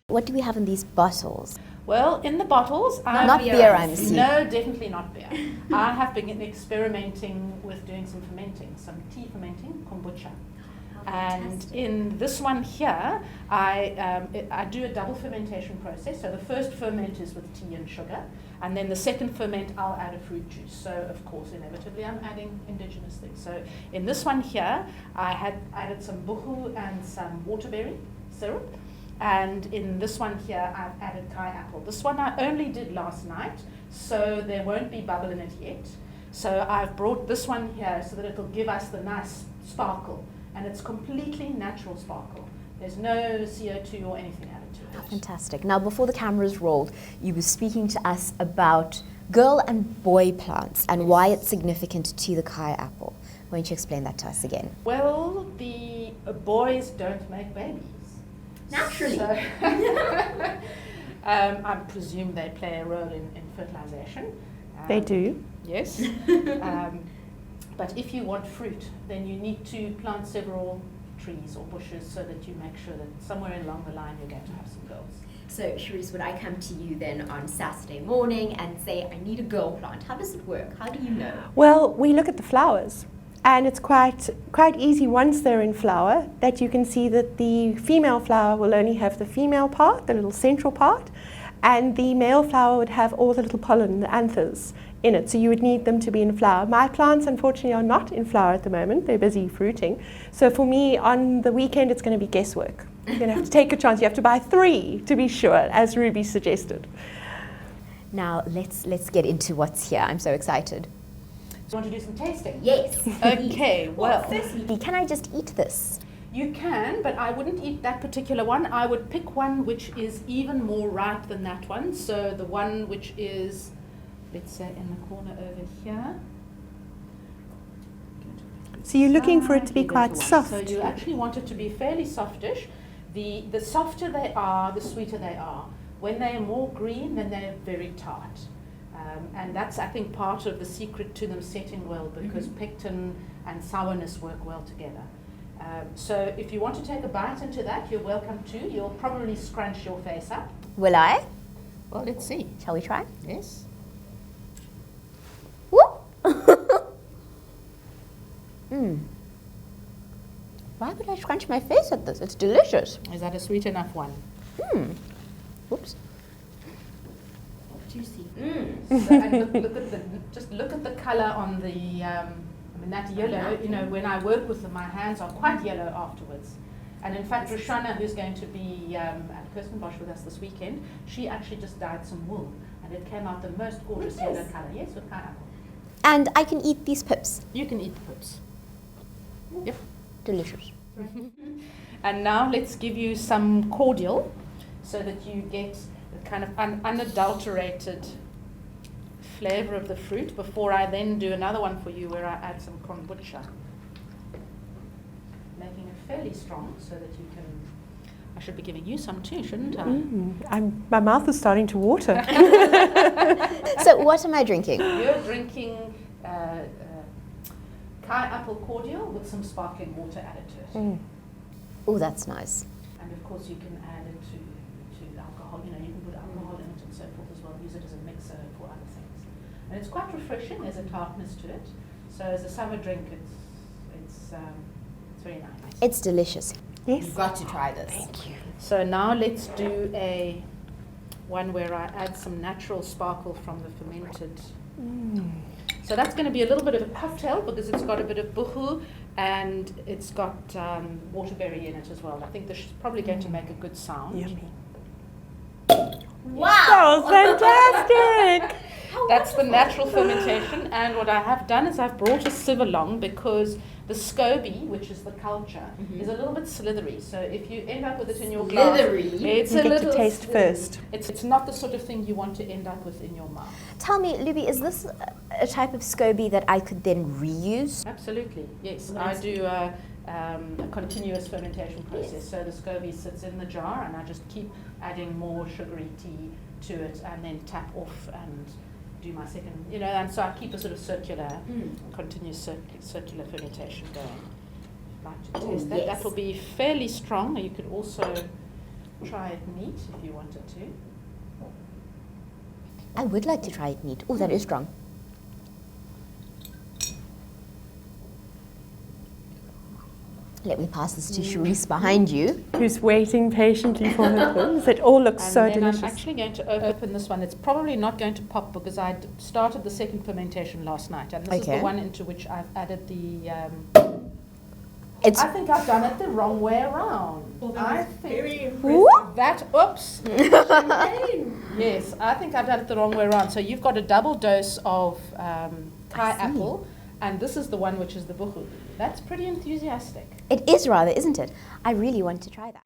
What do we have in these bottles? Well, in the bottles, Not beer, I'm assuming. No, definitely not beer. I have been experimenting with doing some fermenting, some tea fermenting, kombucha. And in this one here, I do a double fermentation process. So the first ferment is with tea and sugar, and then the second ferment I'll add a fruit juice. So of course, inevitably, I'm adding indigenous things. So in this one here, I had added some buhu and some waterberry syrup. And in this one here, I've added Thai apple. This one I only did last night, so there won't be bubble in it yet. So I've brought this one here so that it'll give us the nice sparkle. And it's completely natural sparkle. There's no CO2 or anything added to it. Fantastic. Now, before the cameras rolled, you were speaking to us about girl and boy plants and why it's significant to the Thai apple. Why don't you explain that to us again? Well, the boys don't make babies. Naturally. So I presume they play a role in fertilization. They do. Yes. But if you want fruit, then you need to plant several trees or bushes so that you make sure that somewhere along the line you're going to have some girls. So, Charisse, would I come to you then on Saturday morning and say, I need a girl plant? How does it work? How do you know? Well, we look at the flowers. And it's quite easy once they're in flower that you can see that the female flower will only have the female part, the little central part, and the male flower would have all the little pollen, the anthers, in it. So you would need them to be in flower. My plants, unfortunately, are not in flower at the moment. They're busy fruiting. So for me, on the weekend, it's going to be guesswork. You're going to have to take a chance. You have to buy 3 to be sure, as Ruby suggested. Now, let's get into what's here. I'm so excited. Do you want to do some tasting? Yes. Okay, well, firstly, Can I just eat this? you can, but I wouldn't eat that particular one. I would pick one which is even more ripe than that one. So the one which is, let's say, in the corner over here. So you're looking for it to be Slightly quite better one. soft. So you actually want it to be fairly softish. The softer they are, the sweeter they are. When they're more green, then they're very tart. And that's, I think, part of the secret to them setting well, because pectin and sourness work well together. So if you want to take a bite into that, you're welcome to. You'll probably scrunch your face up. Will I? Well, let's see. Shall we try? Yes. Why would I scrunch my face at this? It's delicious. Is that a sweet enough one? Oops. juicy. So, and look at the colour on the, that yellow, you know, when I work with them, my hands are quite yellow afterwards. And in fact, Roshana, who's going to be at Kirstenbosch with us this weekend, she actually just dyed some wool, and it came out the most gorgeous yellow colour. Yes, with pineapple. And I can eat these pips. You can eat the pips. Yep. Delicious. And now let's give you some cordial so that you get the kind of unadulterated flavour of the fruit before I then do another one for you where I add some kombucha. Making it fairly strong so that you can... I should be giving you some too, shouldn't I? My mouth is starting to water. So what am I drinking? You're drinking Thai apple cordial with some sparkling water added to it. Oh, that's nice. And of course you can add it to alcohol, you know, you can put alcohol in it and so forth as well, use it as a mixer for other things. And it's quite refreshing, there's a tartness to it. So as a summer drink, it's very nice. It's delicious. Yes. You've got to try this. Thank you. So now let's do a one where I add some natural sparkle from the fermented. So that's going to be a little bit of a cocktail because it's got a bit of buhu and it's got waterberry in it as well. I think this is probably going to make a good sound. Yummy. Wow! Oh, fantastic! That's the natural fermentation, and what I have done is I've brought a sieve along because the SCOBY, which is the culture, is a little bit slithery. So if you end up with it in your glass, Slithery? it's You a get little to taste slithery. first. It's not the sort of thing you want to end up with in your mouth. Tell me, Luby, is this a type of SCOBY that I could then reuse? Absolutely, yes. I do a continuous fermentation process. So the SCOBY sits in the jar, and I just keep adding more sugary tea to it, and then tap off and do my second, you know, and so I keep a sort of circular, continuous circular fermentation going. Like to taste that. Yes. That will be fairly strong. You could also try it neat if you wanted to. I would like to try it neat. Oh, that is strong. Let me pass this to Sharice behind you. Who's waiting patiently for her things. It all looks And so then delicious. I'm actually going to open this one. It's probably not going to pop because I started the second fermentation last night, and this is Okay. the one into which I've added the. It's I think I've done it the wrong way around. I think What? that. Oops. Yes, I think I've done it the wrong way around. So you've got a double dose of Thai see. apple, and this is the one which is the buchu. That's pretty enthusiastic. It is rather, isn't it? I really want to try that.